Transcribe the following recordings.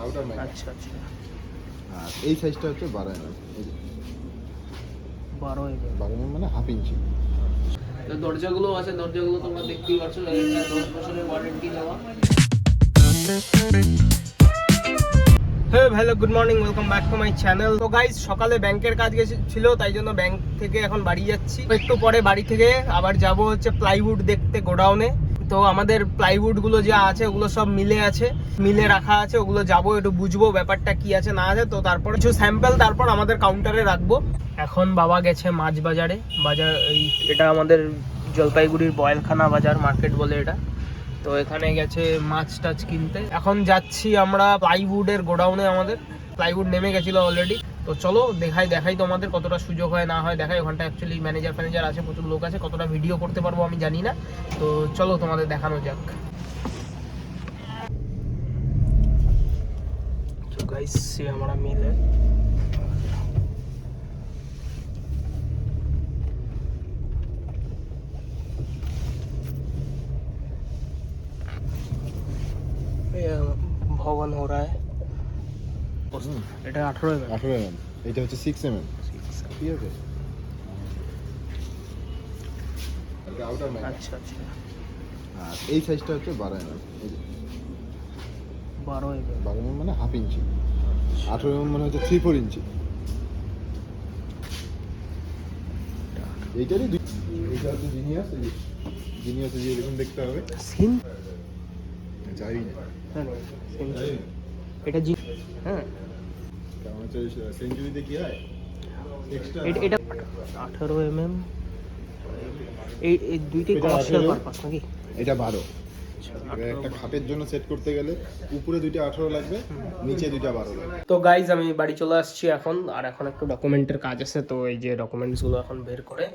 Outer mic. আচ্ছা আচ্ছা, আর এই সাইজটা হচ্ছে 12 mm, এই যে 12 mm। 12 mm মানে হাফ ইঞ্চি। তো দরজাগুলো আছে, দরজাগুলো তোমরা দেখতেই পাচ্ছ, এটা 10 বছরের ওয়ারেন্টি দেওয়া। হ্যাঁ hello, good morning, welcome back to my channel. তো গাইজ, সকালে ব্যাংকের কাজ ছিল, তাই জন্য ব্যাংক থেকে এখন বাড়ি যাচ্ছি। একটু পরে বাড়ি থেকে আবার যাব হচ্ছে প্লাইউড দেখতে গোডাউনে। তো আমাদের প্লাইউড গুলো যা আছে ওগুলো সব মিলে রাখা আছে, ওগুলো যাবো একটু বুঝবো ব্যাপারটা কি আছে না আছে। তো তারপর কিছু স্যাম্পল তারপর আমাদের কাউন্টারে রাখবো। এখন বাবা গেছে মাছ বাজারে, এটা আমাদের জলপাইগুড়ির বয়েলখানা বাজার মার্কেট বলে এটা। তো এখানে গেছে মাছ টাছ কিনতে। এখন যাচ্ছি আমরা প্লাইউডের গোডাউনে, আমাদের প্লাইউড নেমে গেছিল অলরেডি। তো চলো দেখাই তোমাদের কতটা সুযোগ হয় না হয় দেখাই। ওখানটা অ্যাকচুয়ালি ম্যানেজার আছে, প্রচুর লোক আছে, কতটা ভিডিও করতে পারবো আমি জানি না। তো চলো তোমাদের দেখানো যাক। তো গাইস, আমরা মিলে ভবন हो रहा है। এটা 18 mm, এটা হচ্ছে 6 mm, ঠিক আছে। এটা আউটার মাইক। আচ্ছা আচ্ছা, আর এই সাইজটা হচ্ছে 12 mm, এই যে 12 mm। 12 mm মানে হাফ ইঞ্চি। 18 mm মানে হচ্ছে 3/4 ইঞ্চি। এইটা হচ্ছে জিনিয়াস যে এরকম দেখতে হবে। সিন যাই না, এটা জি, হ্যাঁ কারণ হচ্ছে সেঞ্চুরিতে কি হয় এক্সট্রা। এটা 18 mm। এই দুইটাই কমার্শিয়াল পারপাস নাকি? এটা 12। একটা খাটের জন্য সেট করতে গেলে উপরে দুইটা 18 লাগবে, নিচে দুইটা 12 লাগবে। তো গাইজ, আমি বাড়ি চলে আসছি এখন একটু ডকুমেন্টের কাজ আছে। তো এই যে ডকুমেন্টসগুলো এখন বের করে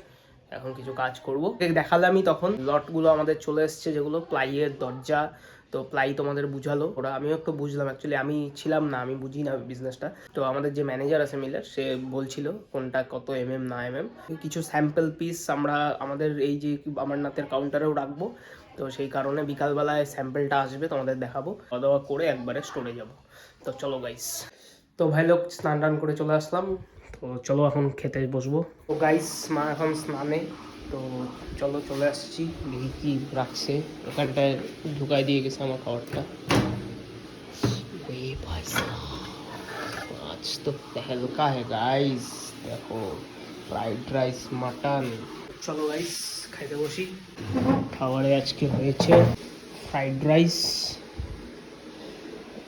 এখন কিছু কাজ করব। দেখালে আমি তখন লটগুলো আমাদের চলে এসছে, যেগুলো প্লাইয়ের দরজা। তো প্লাই তোমাদের বুঝালো ওরা, আমিও একটু বুঝলাম। অ্যাকচুয়ালি আমি ছিলাম না, আমি বুঝি না বিজনেসটা। তো আমাদের যে ম্যানেজার আছে মিলের, সে বলছিল কোনটা কত mm না mm। কিছু স্যাম্পল পিস আমরা আমাদের এই যে অমরনাথের কাউন্টারেও রাখবো। তো সেই কারণে বিকালবেলায় স্যাম্পলটা আসবে, তোমাদের দেখাবো। খাওয়া দাওয়া করে একবারে স্টোরে যাব। তো চলো গাইস। তো ভাই লোক, স্নান টান করে চলে আসলাম। তো চলো এখন খেতে বসবো। তো গাইস, মা এখন স্নানে। তো চলো চলে আসছি, দেখি কি রাখছে। ওখানটায় ঢুকাই দিয়ে গেছে আমার খাবারটা। মাছ তো হালকা है গাইস, দেখো ফ্রাইড রাইস, মাটন। চলো গাইস, খাইতে বসি। খাবারে আজকে হয়েছে ফ্রাইড রাইস,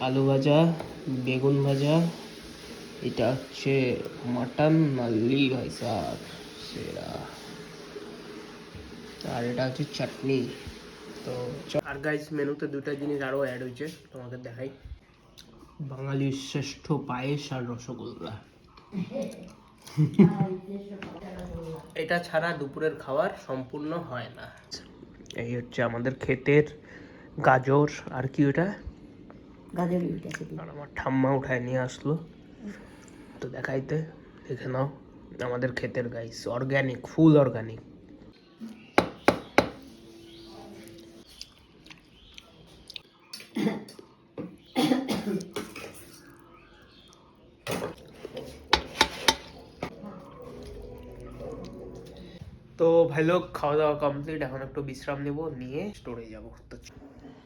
আলু ভাজা, বেগুন ভাজা, এটা হচ্ছে মাটন নাল্লি ভাই সাহ সেরা, আর এটা হচ্ছে চাটনি। তো আর গাইস, মেনুতে দুটা জিনিস আরও অ্যাড হয়েছে, তোমাদের দেখাই। বাঙালির শ্রেষ্ঠ পায়েস আর রসগোল্লা। এটা ছাড়া দুপুরের খাবার সম্পূর্ণ হয় না। এই হচ্ছে আমাদের ক্ষেতের গাজর, আর কি ওটা গাজর, আর আমার ঠাম্মা উঠায় নিয়ে আসলো। তো দেখাইতে, দেখে নাও আমাদের ক্ষেতের গাইস, অর্গানিক, ফুল অর্গানিক। তো ভাই লোক, খাওয়া দাওয়া কমপ্লিট, এখন একটু বিশ্রাম নেব, নিয়ে স্টোরে যাব।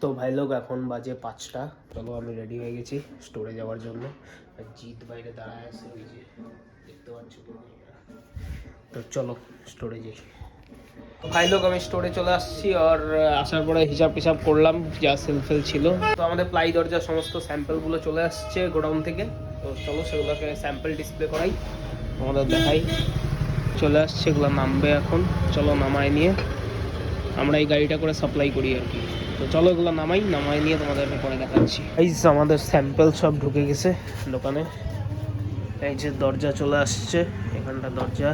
তো ভাই লোক, এখন বাজে 5টা। চলো, আমি রেডি হয়ে গেছি স্টোরে যাওয়ার জন্য। জিৎ বাইরে দাঁড়ায় আছে, ওই যে দেখতে পাচ্ছ। তো চলো স্টোরে যাই। ভাই লোক, আমি স্টোরে চলে আসছি। আর আসার পরে হিসাব টিসাব করলাম, যা সেলফেল ছিল। তো আমাদের প্লাই দরজার সমস্ত স্যাম্পলগুলো চলে আসছে গোডাউন থেকে। তো চলো সেগুলোকে স্যাম্পল ডিসপ্লে করাই, তোমাদের দেখাই। চলে আসছে, এগুলো নামবে এখন। চলো নামাই নিয়ে আমরা এই গাড়িটা করে সাপ্লাই করি আর কি। তো চলো এগুলো নামাই নিয়ে তোমাদের পরে দেখাচ্ছি। এই যে আমাদের স্যাম্পল সব ঢুকে গেছে দোকানে। এই যে দরজা চলে আসছে, এখানটা দরজা,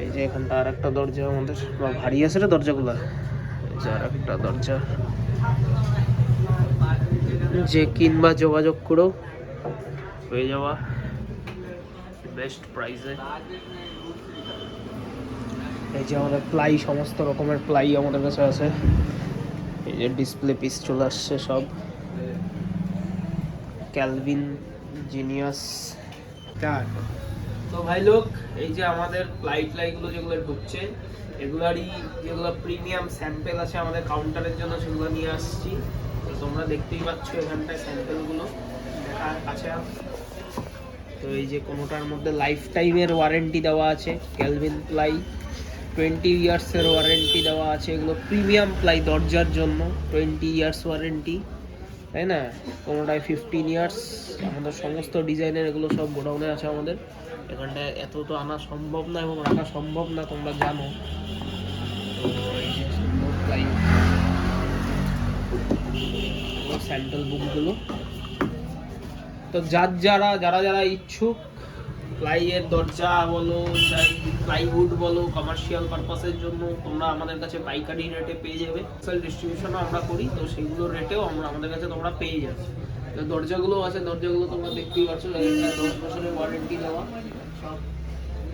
এই যে এখানটা আর একটা দরজা আমাদের ভারী আছে রে দরজাগুলা। এই যে আর একটা দরজা, যে কিনবা যোগাযোগ করো, হয়ে যাওয়া বেস্ট প্রাইসে। এই যে আমাদের প্লাই, সমস্ত রকমের প্লাই আমাদের কাছে আছে। এই যে ডিসপ্লে পিস চলে আসছে সব। Calvin genius 4। তো ভাই লোক, এই যে আমাদের প্লাইগুলো যেগুলো ঢুকছে, এগুলারই যেগুলো প্রিমিয়াম স্যাম্পেল আছে আমাদের কাউন্টারের জন্য, সেগুলো নিয়ে আসছি। তো তোমরা দেখতেই পাচ্ছ এখানটায় স্যাম্পেলগুলো আছে। তো এই যে কোনোটার মধ্যে লাইফ টাইমের ওয়ারেন্টি দেওয়া আছে, ক্যালভিন প্লাই 20 ইয়ার্সের ওয়ারেন্টি দেওয়া আছে। এগুলো প্রিমিয়াম প্লাই দরজার জন্য 20 ইয়ার্স ওয়ারেন্টি, তাই না? কোনোটায় 15 ইয়ার্স। আমাদের সমস্ত ডিজাইনের এগুলো সব গোডাউনে আছে আমাদের। এখানটায় এত তো আনা সম্ভব না এবং রাখা সম্ভব না, তোমরা জানো। তো এই যে প্লাই স্যাম্পল বুকগুলো। তো যারা যারা ইচ্ছুক প্লাইয়ের দরজা বলো, চাই প্লাইউড বলো, কমার্শিয়াল পারপাসের জন্য, তোমরা আমাদের কাছে পাইকারি রেটে পেয়ে যাবে। হোলসেল ডিস্ট্রিবিউশনও আমরা করি, তো সেগুলোর রেটেও আমাদের কাছে তোমরা পেয়ে যাবে। তো দরজাগুলো আছে, দরজাগুলো তোমরা দেখতেই পাচ্ছ, 10 বছরের ওয়ারেন্টি দেওয়া, সব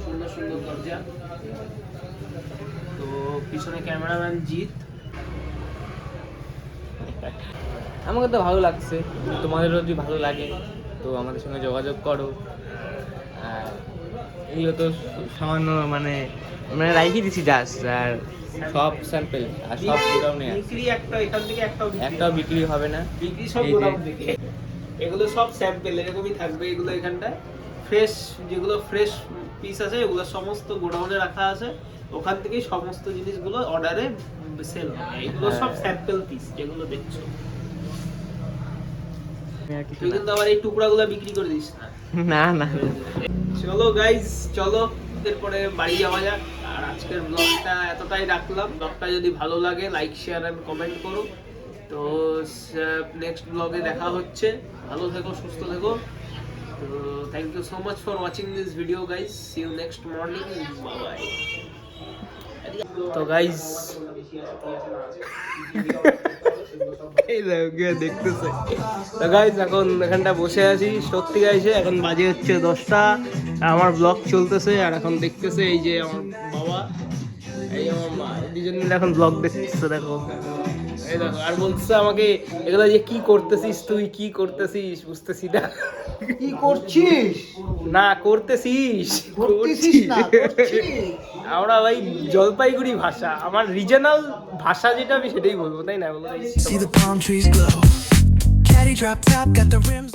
সুন্দর সুন্দর দরজা। তো পিছনে ক্যামেরাম্যান জিৎ। আমাকে তো ভালো লাগছে, তোমাদেরও যদি ভালো লাগে তো আমাদের সঙ্গে যোগাযোগ করো। আর এগুলো তো সামান্য মানে রাইখি দিছি জাস্ট, আর সব স্যাম্পেল আর সব গোডাউনে বিক্রি একটা এখান থেকে একটাও বিক্রি হবে না, বিক্রি সব গোডাউন থেকে। এগুলো সব স্যাম্পেল এরকমই থাকবে। এগুলো এখানটায় ফ্রেশ, যেগুলো ফ্রেশ পিস আছে এগুলো সমস্ত গোডাউনে রাখা আছে, ওখান থেকেই সমস্ত জিনিসগুলো অর্ডারে সেল হবে। এগুলো সব স্যাম্পল পিস যেগুলো দেখছো। তুই কিন্তু আবার এই টুকরাগুলো বিক্রি করে দিস না। না। চলো গাইজ, চলো এরপরে বাড়ি যাওয়া যাক। আর আজকের ব্লগটা এতটাই রাখলাম। ব্লগটা যদি ভালো লাগে লাইক, শেয়ার এন্ড কমেন্ট করো। তো নেক্সট ব্লগে দেখা হচ্ছে। ভালো থেকো, সুস্থ থেকো। তো thank you so much for watching this video guys. See you next morning, bye bye. তো গাইজ দেখতেছে, তো গাইজ এখন এখানটা বসে আছি। সত্যি গাইছে এখন বাজে হচ্ছে 10টা, আমার ব্লগ চলতেছে। আর এখন দেখতেছে এই যে আমার বাবা, এই আমার মা, দুজন মিলে এখন ব্লগ দেখতেছে। দেখো, এই দেখো, আর বলছে আমাকে এগুলো যে কি করতেছিস তুই, কি করতেছিস, বুঝতেছি না। কি করছিস না করতেছিস, করতেছিস না করছিস। আমরা ভাই জলপাইগুড়ি ভাষা, আমার রিজনাল ভাষা যেটা আমি সেটাই বলবো, তাই না? বলো। See the palm trees glow. Caddy drop top, got the rims.